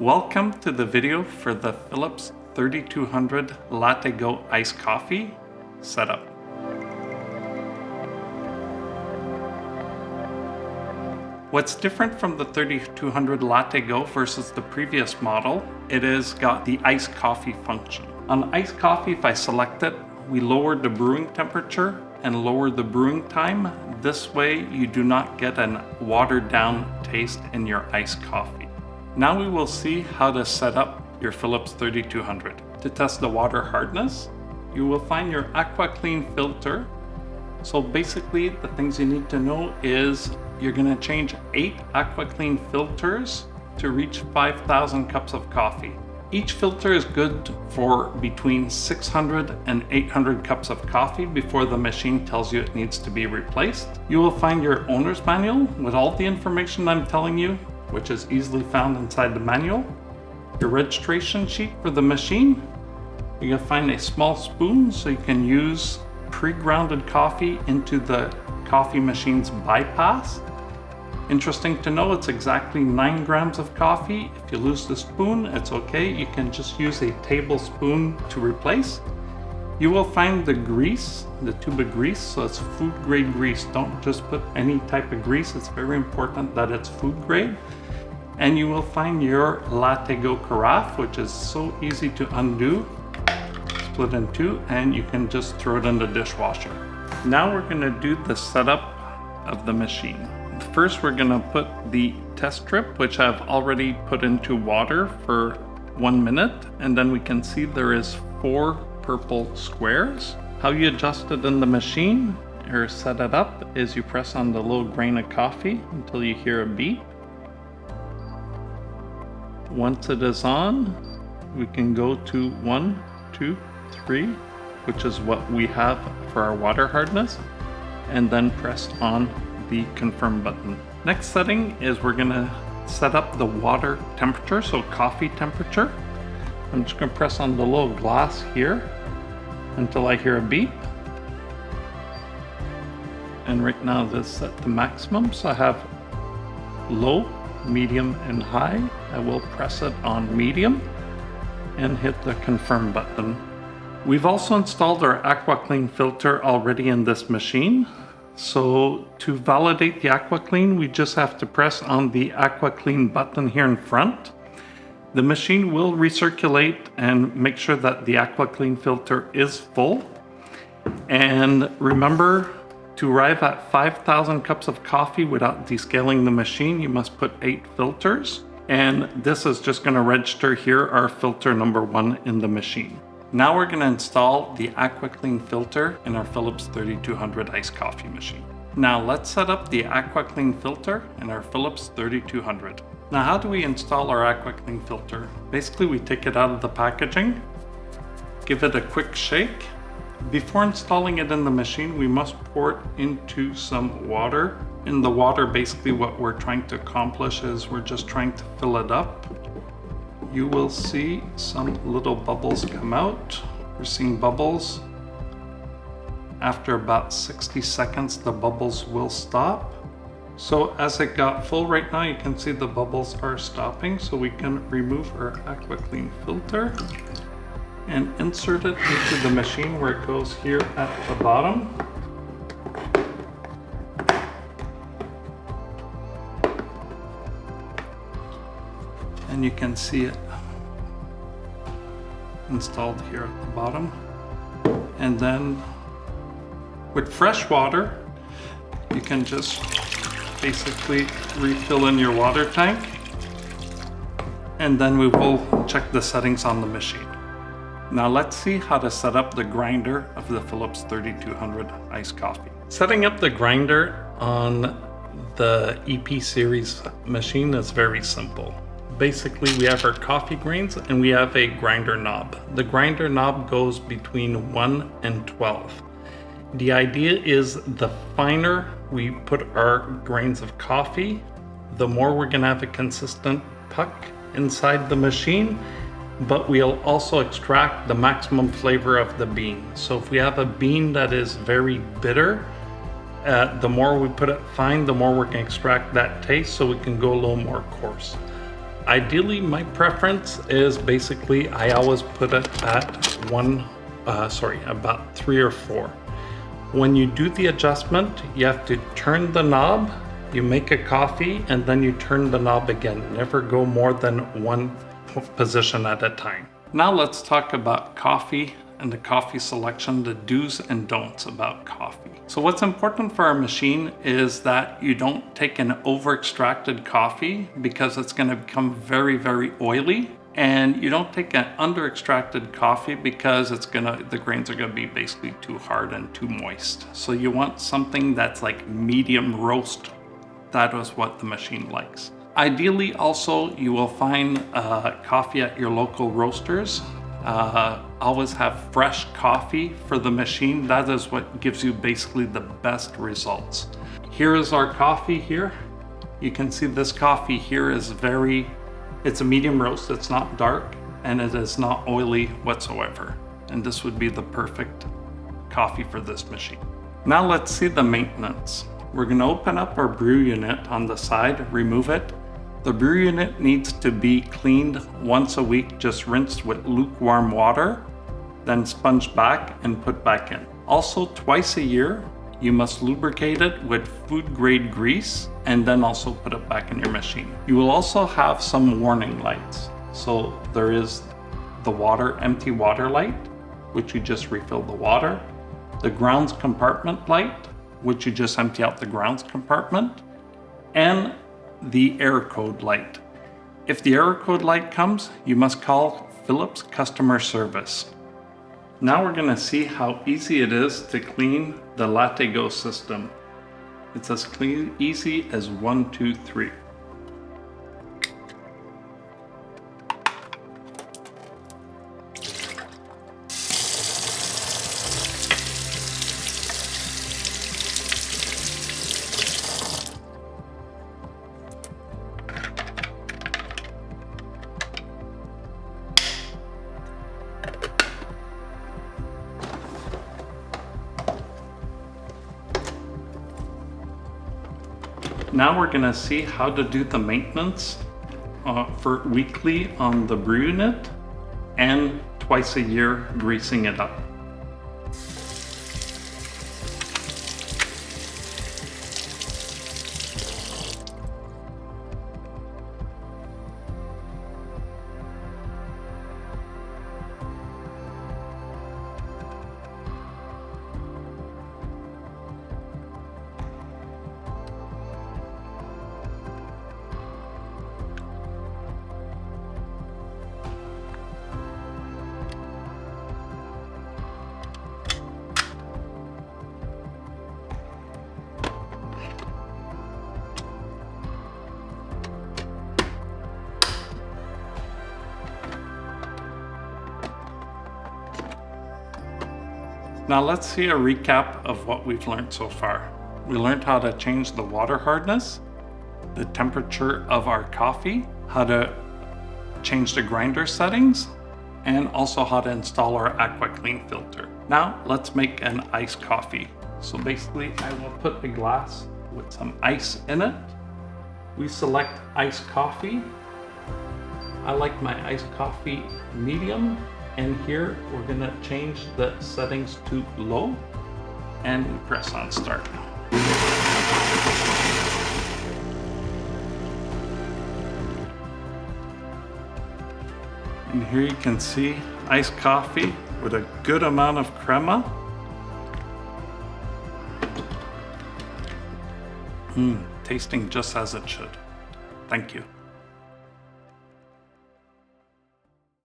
Welcome to the video for the Philips 3200 Latte Go iced coffee setup. What's different from the 3200 Latte Go versus the previous model, it has got the iced coffee function. On iced coffee, if I select it, we lower the brewing temperature and lower the brewing time. This way you do not get a watered down taste in your iced coffee. Now we will see how to set up your Philips 3200. To test the water hardness, you will find your AquaClean filter. So basically the things you need to know is you're going to change 8 AquaClean filters to reach 5,000 cups of coffee. Each filter is good for between 600 and 800 cups of coffee before the machine tells you it needs to be replaced. You will find your owner's manual with all the information I'm telling you, which is easily found inside the manual. Your registration sheet for the machine. You're gonna find a small spoon so you can use pre-grounded coffee into the coffee machine's bypass. Interesting to know, it's exactly 9 grams of coffee. If you lose the spoon, it's okay. You can just use a tablespoon to replace. You will find the grease, the tube of grease, so it's food grade grease. Don't just put any type of grease. It's very important that it's food grade. And you will find your Latte Go carafe, which is so easy to undo. Split in two, and you can just throw it in the dishwasher. Now we're gonna do the setup of the machine. First, we're gonna put the test strip, which I've already put into water for 1 minute, and then we can see there is 4 purple squares. How you adjust it in the machine or set it up is you press on the little grain of coffee until you hear a beep. Once it is on, we can go to 1, 2, 3, which is what we have for our water hardness, and then press on the confirm button. Next setting is we're gonna set up the water temperature, so coffee temperature. I'm just gonna press on the little glass here until I hear a beep. And right now this is set to maximum, so I have low, medium, and high. I will press it on medium and hit the confirm button. We've also installed our AquaClean filter already in this machine. So to validate the AquaClean, we just have to press on the AquaClean button here in front. The machine will recirculate and make sure that the AquaClean filter is full. And remember, to arrive at 5,000 cups of coffee without descaling the machine, you must put 8 filters. And this is just going to register here our filter number 1 in the machine. Now we're going to install the AquaClean filter in our Philips 3200 iced coffee machine. Now let's set up the AquaClean filter in our Philips 3200. Now how do we install our AquaClean filter? Basically we take it out of the packaging, give it a quick shake. Before installing it in the machine, we must pour it into some water. In the water, basically what we're trying to accomplish is we're just trying to fill it up. You will see some little bubbles come out. We're seeing bubbles. After about 60 seconds, the bubbles will stop. So as it got full right now, you can see the bubbles are stopping. So we can remove our AquaClean filter and insert it into the machine where it goes here at the bottom. And you can see it installed here at the bottom. And then with fresh water, you can just basically refill in your water tank. And then we will check the settings on the machine. Now let's see how to set up the grinder of the Philips 3200 iced coffee. Setting up the grinder on the EP series machine is very simple. Basically, we have our coffee grains and we have a grinder knob. The grinder knob goes between 1 and 12. The idea is the finer we put our grains of coffee, the more we're gonna have a consistent puck inside the machine, but we'll also extract the maximum flavor of the bean. So if we have a bean that is very bitter, the more we put it fine, the more we can extract that taste, so we can go a little more coarse. Ideally, my preference is basically I always put it at about 3 or 4. When you do the adjustment, you have to turn the knob, you make a coffee, and then you turn the knob again. Never go more than one position at a time. Now let's talk about coffee and the coffee selection, the do's and don'ts about coffee. So what's important for our machine is that you don't take an over-extracted coffee because it's going to become very, very oily. And you don't take an under-extracted coffee because the grains are gonna be basically too hard and too moist. So you want something that's like medium roast. That is what the machine likes. Ideally also, you will find coffee at your local roasters. Always have fresh coffee for the machine. That is what gives you basically the best results. Here is our coffee here. You can see this coffee here is it's a medium roast, it's not dark, and it is not oily whatsoever. And this would be the perfect coffee for this machine. Now let's see the maintenance. We're gonna open up our brew unit on the side, remove it. The brew unit needs to be cleaned once a week, just rinsed with lukewarm water, then sponged back and put back in. Also, twice a year, you must lubricate it with food grade grease and then also put it back in your machine. You will also have some warning lights. So there is the empty water light, which you just refill the water, the grounds compartment light, which you just empty out the grounds compartment, and the error code light. If the error code light comes, you must call Philips customer service. Now we're gonna see how easy it is to clean the Latte Go system. It's as easy as 1, 2, 3. Now we're gonna see how to do the maintenance for weekly on the brew unit and twice a year greasing it up. Now let's see a recap of what we've learned so far. We learned how to change the water hardness, the temperature of our coffee, how to change the grinder settings, and also how to install our AquaClean filter. Now let's make an iced coffee. So basically I will put a glass with some ice in it. We select iced coffee. I like my iced coffee medium. And here we're gonna change the settings to low and we press on start. And here you can see iced coffee with a good amount of crema. Tasting just as it should. Thank you.